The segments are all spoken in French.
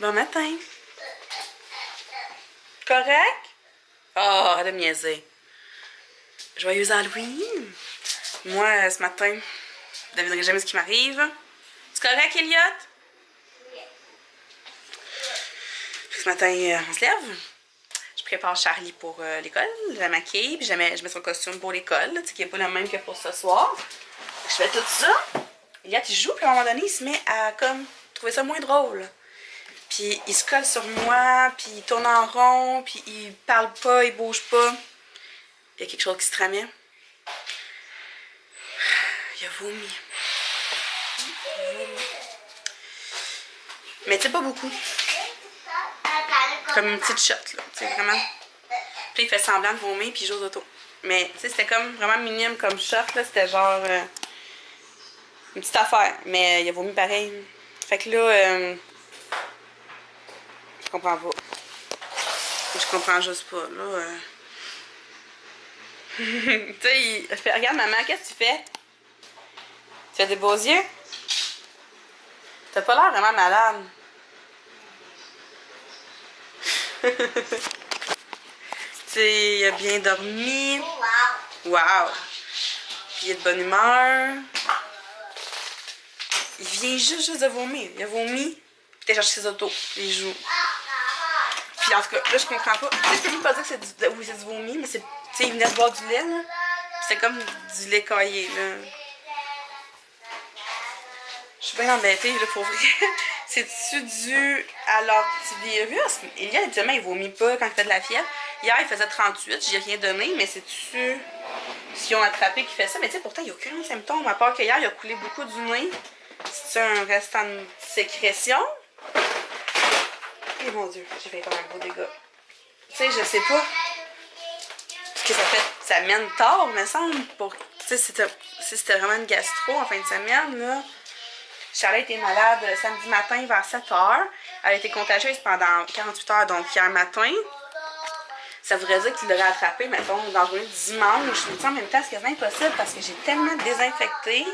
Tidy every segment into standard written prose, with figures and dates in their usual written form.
Bon matin. Correct? Oh, arrête de me niaiser. Joyeux Halloween. Moi, ce matin, vous ne devinerez jamais ce qui m'arrive. C'est correct, Elliot? Ce matin, on se lève. Je prépare Charlie pour l'école. Je la maquille, puis je mets son costume pour l'école, qui n'est pas le même que pour ce soir. Je fais tout ça. Elliot, il joue, puis à un moment donné, il se met à comme trouver ça moins drôle. Puis il se colle sur moi, puis il tourne en rond, puis il parle pas, il bouge pas. Il y a quelque chose qui se tramait. Il a vomi. Mais tu sais, pas beaucoup. Comme une petite shot, là. Tu sais, vraiment. Puis il fait semblant de vomir, puis il joue aux autos. Mais tu sais, c'était comme vraiment minime comme shot, là. C'était genre une petite affaire. Mais il a vomi pareil. Fait que là, je comprends pas. Je comprends juste pas, là. Tu sais, il fait, regarde maman, qu'est-ce que tu fais? Tu as des beaux yeux? T'as pas l'air vraiment malade. Tu sais, il a bien dormi. Wow! Puis il est de bonne humeur. Il vient juste de vomir. Il a vomi. Puis t'es cherché ses autos. Puis il joue. Puis en tout cas, là, je comprends pas. Tu sais, je peux même pas dire que c'est du, oui, c'est du vomi, mais c'est. Tu sais, il venait de boire du lait, là. C'est comme du lait caillé, là. Je suis bien embêtée, là, pour vrai. C'est-tu dû à l'antivirus? Il y a habituellement, il vomit pas quand il fait de la fièvre. Hier, il faisait 38, j'ai rien donné, mais c'est-tu s'ils ont attrapé qui fait ça? Mais tu sais, pourtant, il n'y a aucun symptôme, à part qu'hier, il a coulé beaucoup du nez. C'est-tu un restant de sécrétion? Et mon Dieu, j'ai fait comme un gros dégât. Tu sais, je sais pas. Parce que ça mène tard, me semble. Tu sais, c'était vraiment une gastro en fin de semaine, là. Charlotte était malade samedi matin vers 7 h. Elle a été contagieuse pendant 48 heures, donc hier matin. Ça voudrait dire qu'il l'aurait attrapé, mettons, dans la journée du dimanche. Je me dis en même temps, c'est quasiment impossible parce que j'ai tellement désinfecté.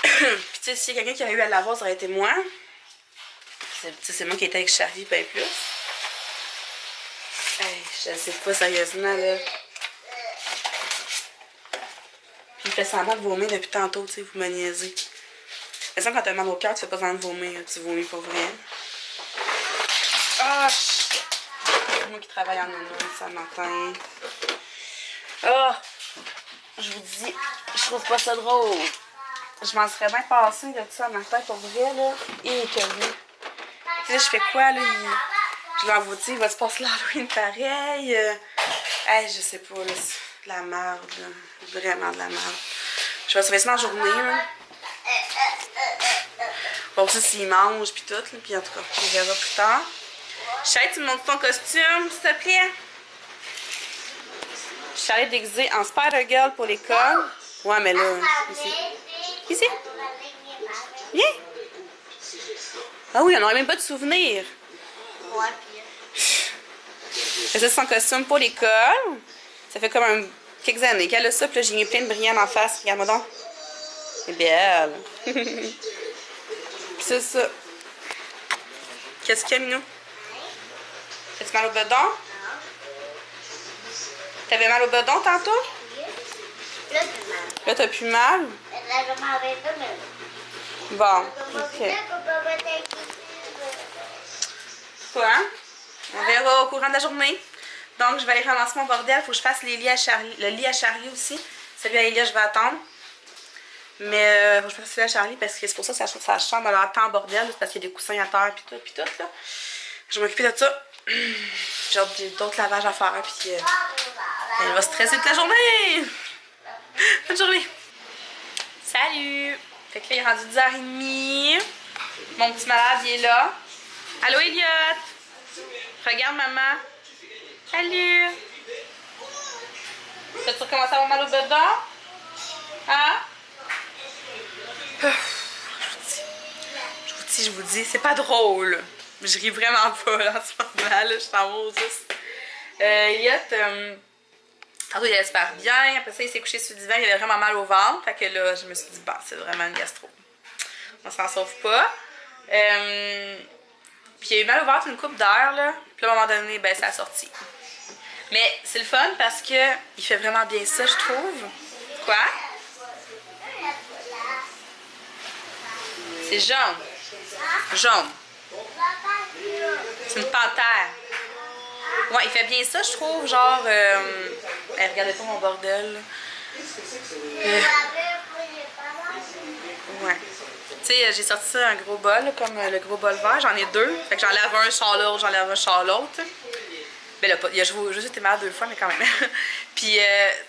Puis tu sais, s'il y a quelqu'un qui aurait eu à l'avoir, ça aurait été moi. C'est moi qui étais avec Charlie, bien plus. Hey, je sais pas, sérieusement, là. Puis il fait semblant de vomir depuis tantôt, tu sais, vous me niaisez. Mais ça, quand t'as mal au cœur, tu fais pas semblant de vomir, tu vomis pour vrai. Ah, c'est moi qui travaille en nounou ce matin. Ah, je vous dis, je trouve pas ça drôle. Je m'en serais bien passé de ça matin pour vrai, là. Et que oui. Tu sais, je fais quoi, là? Je l'envoie, tu sais, il va se passer l'Halloween pareil. Hey, je sais pas, là. De la merde, là. Vraiment de la merde. Je vais surveiller ça en journée, là. Pour ça, s'il mange, puis tout, là. Puis en tout cas, on verra plus tard. Charlotte, tu me montres ton costume, s'il te plaît? Charlotte déguisée en Spider-Girl pour l'école. Ouais, mais là, ici. Ici? Viens! Ah oui, on n'aurait même pas de souvenirs. Ouais, C'est son costume pour l'école. Ça fait comme quelques années qu'elle a ça, puis là, j'ai mis plein de brillants en face. Regarde-moi donc. C'est belle. C'est ça. Qu'est-ce qu'il y a, Minou? As-tu mal au bedon? T'avais mal au bedon tantôt? là, c'est mal. Là, t'as plus mal? Là, je m'en vais pas, mais... Bon, ok. Quoi? On verra au courant de la journée. Donc, je vais aller ramasser mon bordel. Il faut que je fasse les lits à Charlie, le lit à Charlie aussi. Celui à Elia, je vais attendre. Mais il faut que je fasse celui à Charlie parce que c'est pour ça que sa chambre a l'air tant bordel. Parce qu'il y a des coussins à terre puis tout, là. Je vais m'occuper de ça. J'ai d'autres lavages à faire. Puis elle va stresser toute la journée. Bonne journée. Salut. Fait que là, il est rendu 10h30. Mon petit malade, il est là. Allô, Elliot. Regarde, maman. Salut! T'as-tu recommencé à avoir mal au bedon? Hein? Je vous dis, c'est pas drôle. Je ris vraiment pas là, en ce moment là, je suis en haut juste. Elliot, tantôt il allait super bien, après ça il s'est couché sur le divan, il avait vraiment mal au ventre, fait que là je me suis dit, bon, c'est vraiment une gastro. On s'en sauve pas. Puis il a eu mal au ventre une couple d'heures, là. Puis à un moment donné, ben ça a sorti. Mais c'est le fun parce que il fait vraiment bien ça, je trouve. Quoi? C'est jaune. Jaune. C'est une panthère. Ouais, il fait bien ça, je trouve. Genre, regardez pas mon bordel. Là. Ouais. Tu sais, j'ai sorti ça un gros bol, là, comme le gros bol vert. J'en ai deux. Fait que j'en lave un, je sors l'autre, j'en lave un, je sors l'autre. Ben là, il a juste été malade 2 fois, mais quand même. Puis,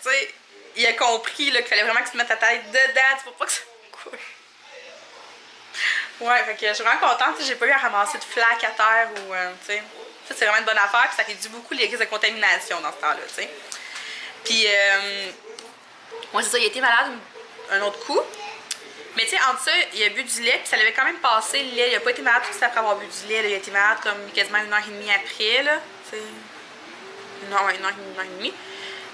tu sais, il a compris qu'il fallait vraiment que tu mettes ta tête dedans, pour pas que ça coule. Ouais, fait que je suis vraiment contente. J'ai pas eu à ramasser de flaques à terre ou, tu sais. Ça, c'est vraiment une bonne affaire, puis ça réduit beaucoup les risques de contamination dans ce temps-là, tu sais. Puis, moi, c'est ça, il a été malade un autre coup. Mais tu sais, entre ça, il a bu du lait, puis ça l'avait quand même passé, le lait. Il a pas été malade tout de suite après avoir bu du lait, là. Il a été malade comme quasiment 1h30 après, là. Tu sais. Non, ouais, 1h30.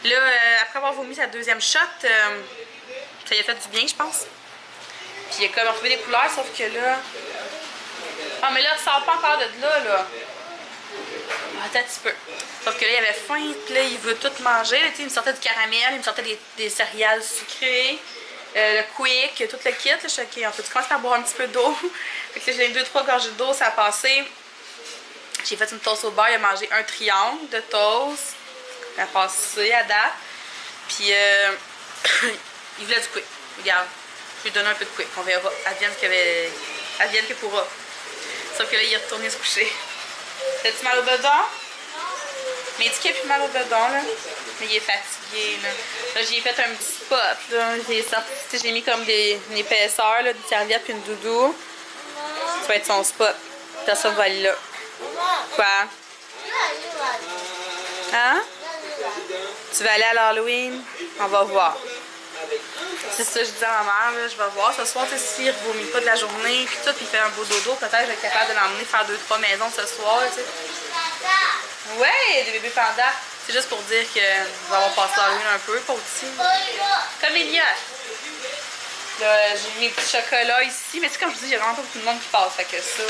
Là, après avoir vomi sa deuxième shot, ça lui a fait du bien, je pense. Puis il a comme retrouvé des couleurs, sauf que là... Ah, mais là, il sort pas encore de là. Attends un petit peu. Sauf que là, il avait faim, puis là, il veut tout manger. Là, il me sortait du caramel, il me sortait des céréales sucrées, le quick, tout le kit. Là, je suis OK, on peut commencer par boire un petit peu d'eau. Fait que là, j'ai eu 2-3 gorgées d'eau, ça a passé. J'ai fait une toast au beurre, il a mangé un triangle de toast. Ça a passé à date. Puis, il voulait du quick. Regarde, je lui donne un peu de quick. On verra. Advienne que pourra. Sauf que là, il est retourné se coucher. T'as-tu mal au bedon? Mais il dit qu'il a plus mal au bedon, là. Mais il est fatigué, là. Là, j'ai fait un petit spot, là. J'ai mis comme une épaisseur, là, une serviette puis une doudou. Ça va être son spot. T'as ça, va aller là. Quoi? Hein? Tu vas aller à l'Halloween? On va voir. C'est ça que je dis à ma mère, là, je vais voir. Ce soir, s'il ne vomit pas de la journée, puis tout, puis il fait un beau dodo, peut-être je vais être capable de l'emmener faire 2-3 maisons ce soir, tu sais. Ouais, des bébés pandas. C'est juste pour dire que je vais avoir passé l'Halloween un peu, pas aussi. Comme Elias. Là, j'ai mis mes petits chocolats ici, mais tu sais, comme je dis, il y a vraiment pas beaucoup de monde qui passe, fait que ça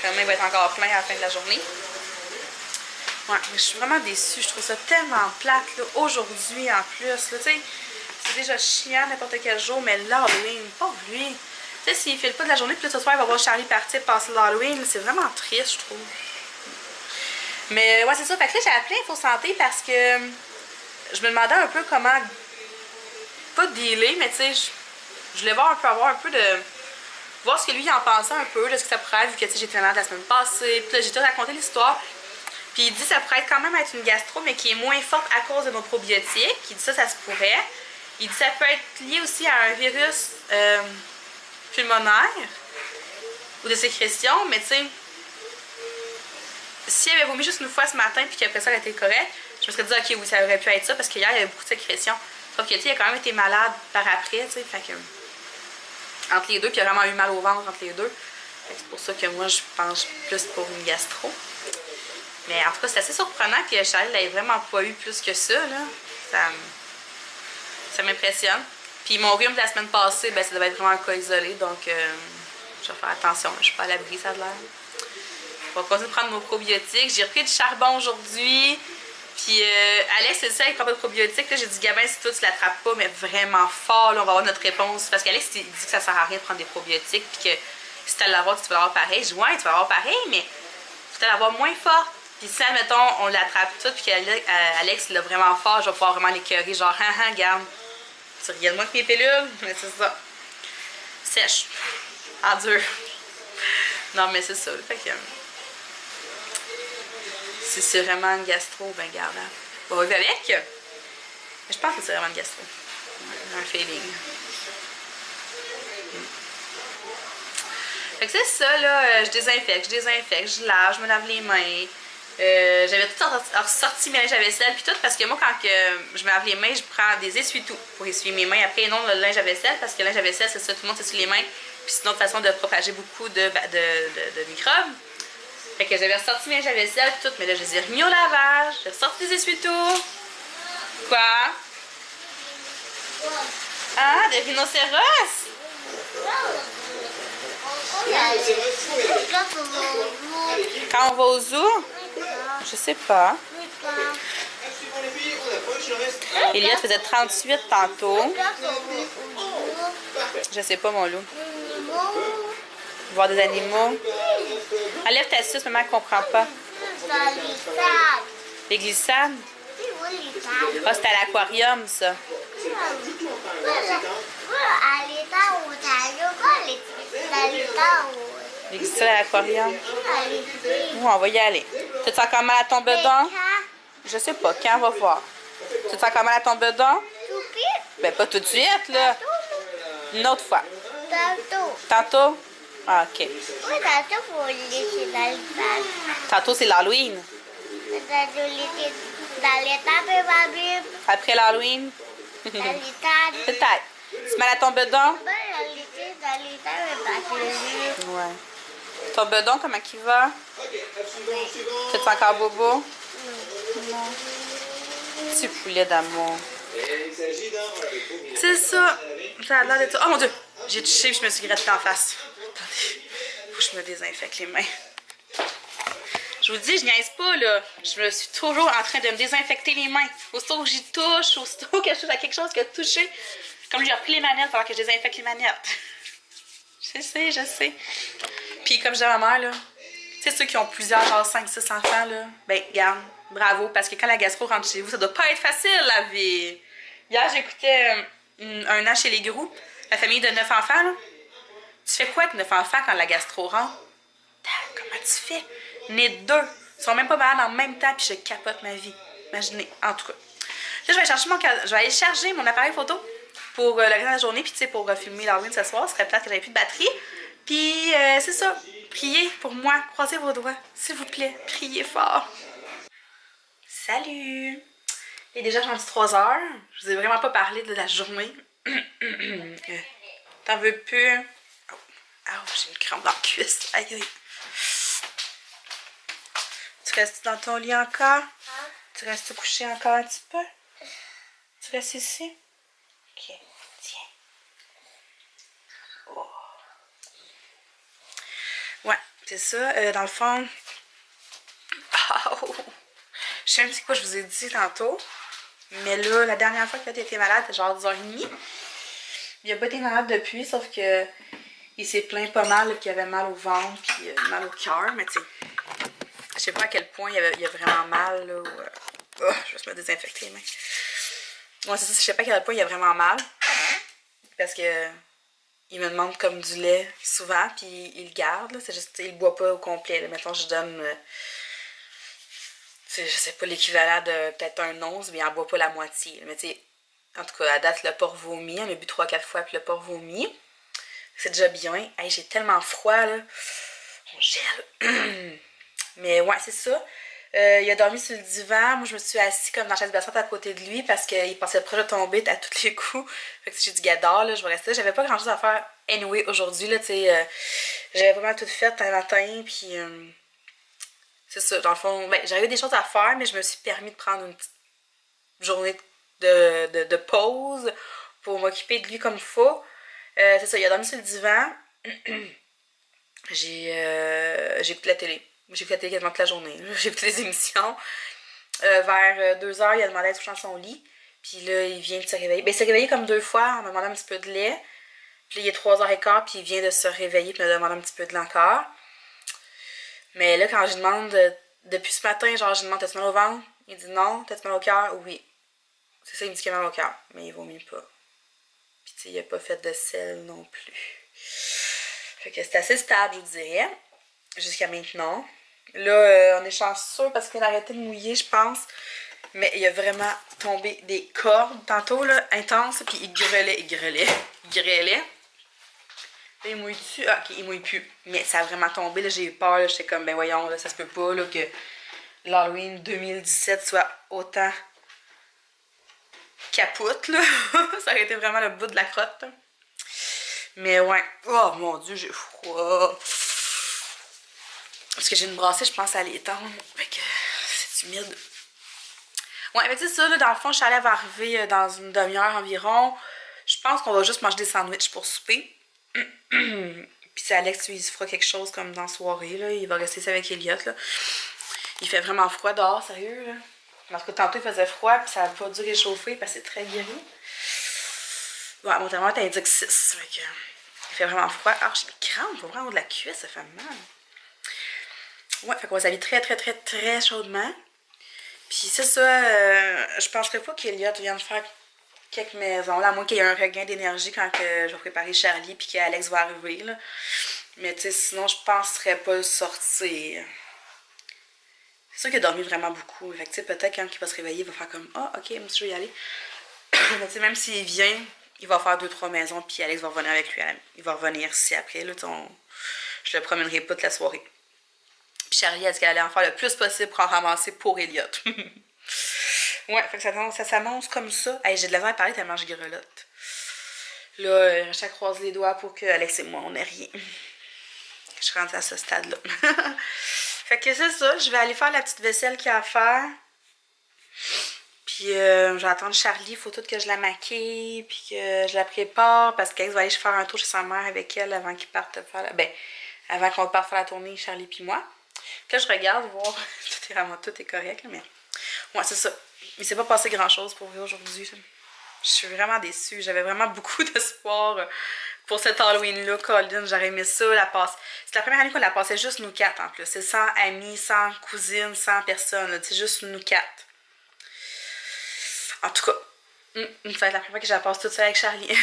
quand même va être encore plein à la fin de la journée. Ouais, mais je suis vraiment déçue, je trouve ça tellement plate, là, aujourd'hui en plus, là, tu sais. C'est déjà chiant n'importe quel jour, mais l'Halloween, pauvre lui. Tu sais, s'il file pas de la journée, puis là, ce soir, il va voir Charlie partir passer l'Halloween, c'est vraiment triste, je trouve. Mais ouais, c'est ça. Fait que là, j'ai appelé Info Santé parce que je me demandais un peu comment, pas dealer, mais tu sais, je voulais voir un peu de... voir ce que lui en pensait un peu, de ce que ça pourrait être, vu que j'étais malade la semaine passée. Puis là, j'ai tout raconté l'histoire. Puis il dit que ça pourrait quand même être une gastro, mais qui est moins forte à cause de nos probiotiques. Il dit ça se pourrait. Il dit que ça peut être lié aussi à un virus pulmonaire ou de sécrétion, mais tu sais, s'il avait vomi juste une fois ce matin puis qu'après ça, elle était correcte, je me serais dit, OK, oui, ça aurait pu être ça parce qu'hier, il y avait beaucoup de sécrétion. Sauf que, tu sais, il a quand même été malade par après, tu sais, fait que entre les deux, puis il a vraiment eu mal au ventre entre les deux. C'est pour ça que moi, je penche plus pour une gastro. Mais en tout cas, c'est assez surprenant que Charlie n'ait vraiment pas eu plus que ça, là. Ça m'impressionne. Puis mon rhume de la semaine passée, ben, ça devait être vraiment un cas isolé, donc je vais faire attention. Je suis pas à l'abri, ça a l'air. Je vais continuer de prendre nos probiotiques. J'ai repris du charbon aujourd'hui. Puis Alex, c'est ça, il prend pas de probiotiques. J'ai dit, Gabin, si toi tu l'attrapes pas, mais vraiment fort, là, on va avoir notre réponse. Parce qu'Alex, il dit que ça sert à rien de prendre des probiotiques. Puis que si tu vas l'avoir, tu vas l'avoir pareil. Je dis, ouais, tu vas l'avoir pareil, mais tu vas l'avoir moins forte. Puis si, admettons, on l'attrape tout, puis qu'Alex l'a vraiment fort, je vais pouvoir vraiment l'écœurer. Genre, regarde, tu regardes moi avec mes pilules, mais c'est ça. Sèche. En dur. Non, mais c'est ça. Fait que. Si c'est vraiment une gastro, ben garde. On va vivre avec. Mais je pense que c'est vraiment une gastro. J'ai un feeling. Fait que c'est ça, là. Je désinfecte, je lave, je me lave les mains. J'avais tout ressorti mes linges à vaisselle puis tout parce que moi quand je me lave les mains je prends des essuie-tout pour essuyer mes mains après non le linge à vaisselle parce que le linge à vaisselle c'est ça, tout le monde s'essuie les mains puis c'est une autre façon de propager beaucoup de microbes. Fait que j'avais ressorti mes linges à vaisselle puis tout, mais là je les ai remis au lavage, j'ai ressorti des essuie-tout. Quoi? Ah, des rhinocéros? Quand on va au zoo? Je sais pas. Elliot faisait 38 tantôt. Je sais pas, mon loup. Voir des animaux. Enlève ta suce, maman ne comprend pas. Les glissades? Ah, c'était à l'aquarium, ça. Les glissades à l'aquarium? Oui, on va y aller. T'as-tu encore mal à ton bedon? Je sais pas, quand on va voir. T'as-tu encore mal à ton bedon? Ben, pas tout de suite, là. Une autre fois. Tantôt? Ah, OK. Oui, tantôt, pour laisser dans l'étage. Tantôt, c'est l'Halloween. Tantôt, laisser dans l'étage, ma Bible. Après l'Halloween? Dans l'étage. Peut-être. Tu mal à ton bedon? Ben, laisser dans l'étage, parce que Ouais. Ton bedon, comment il va? T'es-tu encore bobo? Non. Petit poulet d'amour. C'est ça. Ça a l'air d'être ça. Oh mon Dieu! J'ai touché et je me suis gratté en face. Attendez. Faut que je me désinfecte les mains. Je vous dis, je niaise pas, là. Je me suis toujours en train de me désinfecter les mains. Aussitôt que j'y touche, aussitôt que je touche à quelque chose qui a touché. Comme j'ai repris les manettes, il va falloir que je désinfecte les manettes. Je sais. Puis comme je dis à ma mère, là, tu sais, ceux qui ont plusieurs, genre 5-6 enfants, là, ben, regarde, bravo, parce que quand la gastro rentre chez vous, ça doit pas être facile, la vie. Hier, j'écoutais un an chez les Groux, la famille de 9 enfants, là. Tu fais quoi avec 9 enfants quand la gastro rentre? Comment tu fais? Né de 2. Ils sont même pas malades en même temps, puis je capote ma vie. Imaginez, en tout cas. Là, je vais aller charger mon appareil photo pour le reste de la journée, puis tu sais, pour filmer l'Halloween ce soir. Ce serait plate que j'avais plus de batterie. Puis, c'est ça. Priez pour moi. Croisez vos doigts. S'il vous plaît, priez fort. Salut! Il est déjà rendu 3 heures. Je vous ai vraiment pas parlé de la journée. T'en veux plus? Oh, j'ai une crampe dans la cuisse. Aïe, aïe. Tu restes dans ton lit encore? Tu restes couché encore un petit peu? Tu restes ici? Ok, tiens. Oh. Ouais, c'est ça. Dans le fond... Oh. Je sais même pas quoi je vous ai dit tantôt. Mais là, la dernière fois qu'il a été malade, c'était genre 10h30. Il a pas été malade depuis, sauf que il s'est plaint pas mal qu'il avait mal au ventre puis mal au cœur. Mais tu sais, je sais pas à quel point il a vraiment mal. Là, je vais juste me désinfecter les mains. Ouais, c'est ça, je sais pas à quel point il a vraiment mal. Parce que il me demande comme du lait souvent, puis il le garde. C'est juste, il le boit pas au complet. Là. Mettons, je donne... je sais pas, l'équivalent de peut-être un once, mais il en boit pas la moitié. Mais tu sais, en tout cas, à date, le porc vomi. On a bu 3-4 fois, puis le porc vomi. C'est déjà bien. Hey, j'ai tellement froid, là. On gèle. Mais ouais, c'est ça. Il a dormi sur le divan. Moi, je me suis assise comme dans la chaise berçante à côté de lui parce qu'il pensait proche de tomber à tous les coups. Fait que j'ai dit, gadard, là, je vais rester là. J'avais pas grand chose à faire anyway aujourd'hui, là, tu sais. J'avais vraiment tout fait un matin, puis... c'est ça, dans le fond, ben, j'avais des choses à faire, mais je me suis permis de prendre une petite journée de pause pour m'occuper de lui comme il faut. C'est ça, il a dormi sur le divan. J'ai écouté la télé. J'ai écouté la télé quasiment toute la journée. J'ai écouté les émissions. Vers 2h, il a demandé à être couché dans son lit. Puis là, il vient de se réveiller. Ben, il s'est réveillé comme 2 fois en me demandant un petit peu de lait. Puis là, il est 3h15, puis il vient de se réveiller puis me demander un petit peu de lait encore. Mais là, quand je demande, depuis ce matin, genre, je demande, t'as-tu mal au ventre? Il dit non. T'as-tu mal au cœur? Oui. C'est ça, il me dit qu'il a mal au cœur. Mais il vomit pas. Puis tu sais, il a pas fait de sel non plus. Fait que c'est assez stable, je vous dirais. Jusqu'à maintenant. Là, on est chanceux parce qu'il a arrêté de mouiller, je pense. Mais il a vraiment tombé des cordes tantôt, là, intenses. Puis il grêlait. Là, il mouille dessus. Ah, ok, il mouille plus. Mais ça a vraiment tombé, là, j'ai eu peur, là. J'étais comme, ben voyons, là, ça se peut pas, là, que l'Halloween 2017 soit autant capote, là. Ça aurait été vraiment le bout de la crotte, là. Mais ouais. Oh mon Dieu, j'ai froid. Parce que j'ai une brassée, je pense à l'étendre. Fait que c'est humide. Ouais, fait que c'est ça, là, dans le fond, Chalet va arriver dans une demi-heure environ. Je pense qu'on va juste manger des sandwichs pour souper. Puis c'est Alex, lui, il se fera quelque chose comme dans la soirée, là. Il va rester ça avec Elliot, là. Il fait vraiment froid dehors, sérieux, là. Parce que tantôt, il faisait froid, puis ça n'a pas dû réchauffer, parce que c'est très gris. Ouais, mon thermomètre indique 6, fait que... Il fait vraiment froid. Ah, j'ai des crampes, faut vraiment de la cuisse, ça fait mal. Ouais, fait qu'on va s'habiller très chaudement. Puis c'est ça, je penserais pas qu'Elliot vienne faire quelques maisons, là, à moins qu'il y ait un regain d'énergie quand que je vais préparer Charlie puis qu'Alex va arriver, là. Mais tu sais, sinon, je penserais pas sortir. C'est sûr qu'il a dormi vraiment beaucoup. Fait que tu sais, peut-être quand il va se réveiller, il va faire comme « Ah, ok, monsieur, je vais y aller. » Mais tu sais, même s'il vient, il va faire 2-3 maisons, puis Alex va revenir avec lui. Il va revenir ici après, là, je le promènerai pas toute la soirée. Puis Charlie a dit qu'elle allait en faire le plus possible pour en ramasser pour Elliot. Ouais, fait que ça s'annonce comme ça. Hey, j'ai de la misère à parler tellement je grelotte. Là, je croise les doigts pour que Alex et moi, on n'ait rien. Je suis rendue à ce stade-là. Fait que c'est ça, je vais aller faire la petite vaisselle qu'il y a à faire. Puis je vais attendre Charlie, il faut tout que je la maquille, puis que je la prépare, parce qu'elle va aller faire un tour chez sa mère avec elle avant qu'ils partent faire la... Ben, avant qu'on parte faire la tournée, Charlie puis moi. Puis là, je regarde, voir, tout est correct, là, mais... Ouais, c'est ça. Il s'est pas passé grand-chose pour vous aujourd'hui. Je suis vraiment déçue. J'avais vraiment beaucoup d'espoir pour cet Halloween-là, Colin. J'aurais aimé ça, la passe. C'est la première année qu'on la passait juste nous 4 en plus. C'est sans amis, sans cousines, sans personne. C'est juste nous 4. En tout cas, ça va être la première fois que je la passe toute seule avec Charlie.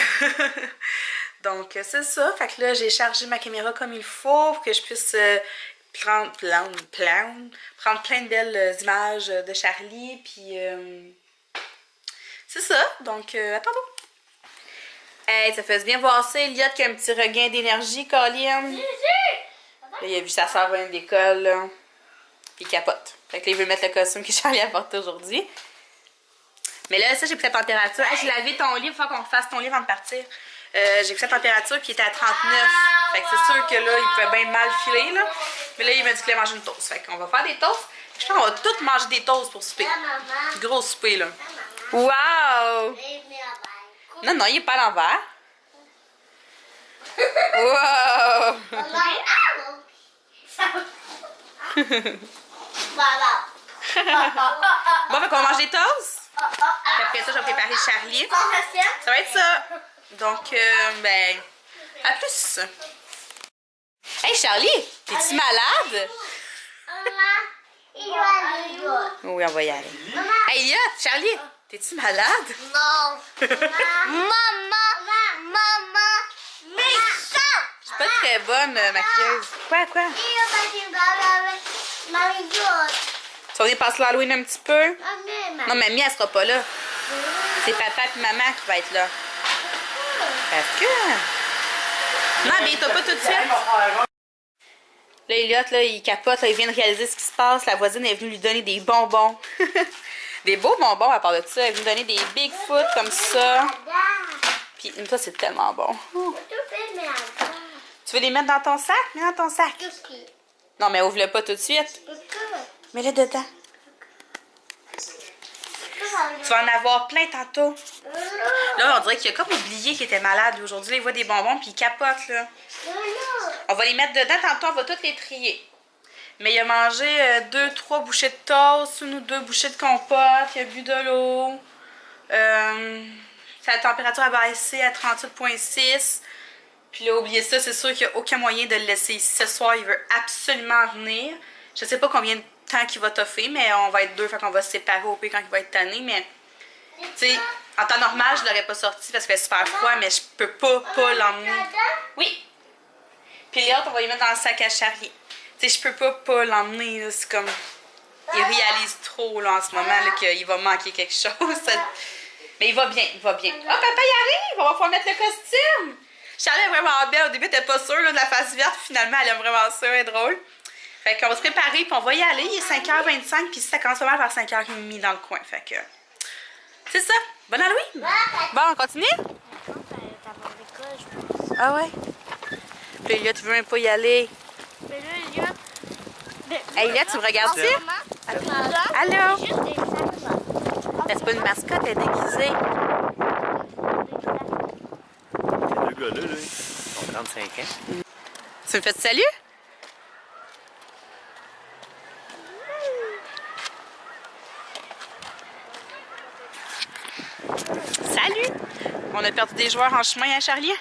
Donc, c'est ça. Fait que là, j'ai chargé ma caméra comme il faut pour que je puisse prendre plein de belles images de Charlie. Puis, c'est ça. Donc, à tantôt. Hey, ça fait bien voir ça, Elliot, qui a un petit regain d'énergie, Colin. Là, il a vu sa soeur venir de l'école, là. Puis il capote. Fait que là, il veut mettre le costume que Charlie a porté aujourd'hui. Mais là, ça, j'ai pris la température. Hey, j'ai lavé ton lit, il faut qu'on fasse ton lit avant de partir. J'ai pris la température qui était à 39. Fait que c'est sûr que là, il pouvait bien mal filer, là. Mais là, il m'a dit qu'il allait manger une toast. Fait qu'on va faire des toasts. Je pense qu'on va tous manger des toasts pour souper. Gros souper, là. Wow! Non, non, il est pas à l'envers. Wow! Bon, fait qu'on va manger des toasts. Après ça, je vais préparer Charlie. Ça va être ça. Donc, ben, à plus. Hey, Charlie, t'es-tu malade? Oui, on va y aller. Hey, Elliot, Charlie, t'es-tu malade? Non. Maman. Je suis pas très bonne maquilleuse. Quoi? Tu vas venir passer l'Halloween un petit peu? Non, mamie, elle sera pas là. C'est papa et maman qui va être là. Parce que... Non, mais toi pas tout de suite. Là, Elliot, là, il capote, là, il vient de réaliser ce qui se passe. La voisine est venue lui donner des bonbons. Des beaux bonbons à part de ça. Elle est venue donner des Bigfoot comme ça. Puis, toi, c'est tellement bon. Tu veux les mettre dans ton sac? Mets dans ton sac. Non, mais ouvre-le pas tout de suite. Mets-le dedans. Tu vas en avoir plein tantôt. Là, on dirait qu'il a comme oublié qu'il était malade aujourd'hui. Là, il voit des bonbons puis il capote, là. On va les mettre dedans. Tantôt, on va toutes les trier. Mais il a mangé 2-3 bouchées de toast, 1 ou 2 bouchées de compote. Il a bu de l'eau. Sa température a baissé à 38,6. Puis là, oubliez ça, c'est sûr qu'il n'y a aucun moyen de le laisser ici ce soir. Il veut absolument venir. Je sais pas combien de temps qu'il va toffer, mais on va être 2, fait qu'on va se séparer au pire quand il va être tanné. Mais, tu sais, en temps normal, je l'aurais pas sorti parce qu'il fait super froid, mais je peux pas l'emmener. Oui. Puis l'autre, on va y mettre dans le sac à Charlie. Tu sais, je peux pas l'emmener, c'est comme... Il réalise trop, là, en ce moment, là, qu'il va manquer quelque chose. Mais il va bien, il va bien. Oh, papa, il arrive! On va pouvoir mettre le costume! Charlie est vraiment belle. Au début, elle était pas sûre là, de la face verte. Finalement, elle aime vraiment ça. Elle est drôle. Fait qu'on va se préparer, puis on va y aller. Il est 5h25, puis ça commence pas mal vers 5h30 dans le coin. Fait que... C'est ça. Bonne Halloween! Bon, on continue? Ah ouais? Puis Elliot, tu veux même pas y aller. Mais là, Elliot... Hey, Elliot, tu me regardes-tu? Allô? C'est pas une mascotte, elle est déguisée. Deux gars-là, ils ont 35 ans. Tu me fais salut? Salut! On a perdu des joueurs en chemin, hein, Charlie?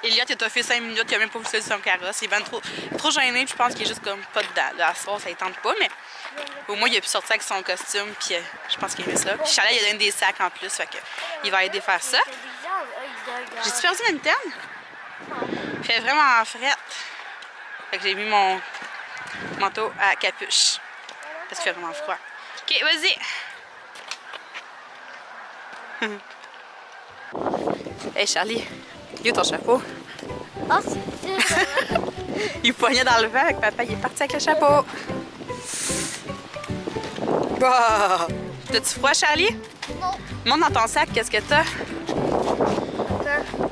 Elliot, il t'a fait 5 minutes, il a même pas voulu son carrosse. Il est ben trop gêné, puis je pense qu'il est juste comme pas dedans. Là, à ce soir, ça ne tente pas, mais au moins, il a pu sortir avec son costume, puis je pense qu'il aimait ça. Puis Charlie, il a donné des sacs en plus, fait que il va aider à faire ça. J'ai-tu perdu ma mitaine? Il fait vraiment frette. Fait que j'ai mis mon manteau à capuche. Parce qu'il fait vraiment froid. Ok, vas-y! Hey Charlie, il est où ton chapeau? Oh, c'est Il poignait dans le vent avec papa, il est parti avec le chapeau. Bah! T'as-tu froid, Charlie? Non. Monte dans ton sac, qu'est-ce que t'as?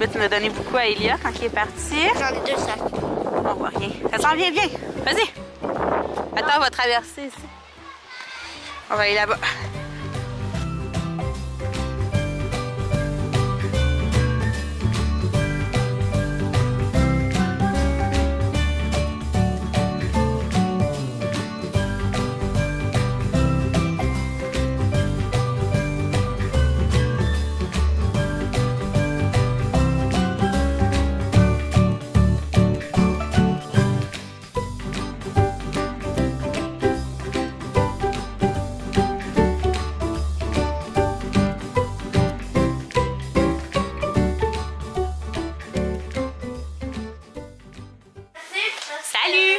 Là, tu m'as donné beaucoup à Elia quand il est parti. J'en ai 2 sacs. On voit rien. Ça s'en vient bien. Vas-y. Attends, on va traverser ici. On va aller là-bas. Salut!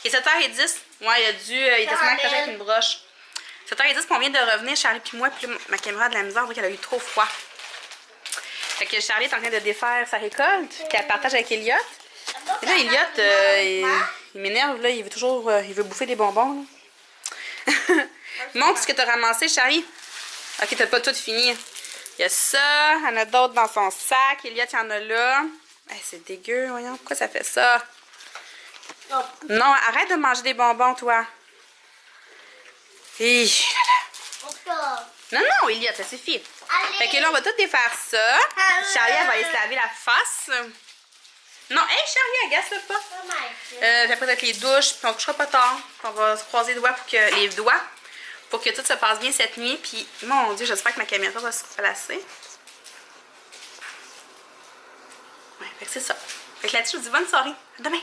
Il est 7h10. Ouais, il était sûrement accroché avec une broche. 7h10, puis on vient de revenir, Charlie puis moi, puis ma caméra a de la misère, on voit qu'elle a eu trop froid. Fait que Charlie est en train de défaire sa récolte, qu'elle partage avec Elliot. Et là, Elliot, il m'énerve, là, il veut toujours, il veut bouffer des bonbons, là. Montre ce que t'as ramassé, Charlie. Ok, t'as pas tout fini. Il y a ça, il y en a d'autres dans son sac. Elliot, il y en a là. Hey, c'est dégueu, voyons, pourquoi ça fait ça? Non, arrête de manger des bonbons, toi. Hi. Non, non, Elliot, ça suffit. Allez. Fait que là, on va tout défaire ça. Charlie, elle va aller se laver la face. Non, hey, Charlie, agace-le pas. Puis après, avec les douches, puis on couchera pas tard. On va se croiser les doigts pour que tout se passe bien cette nuit. Puis, mon Dieu, j'espère que ma caméra va se placer. Ouais, fait que c'est ça. Fait que là-dessus, je vous dis bonne soirée. À demain.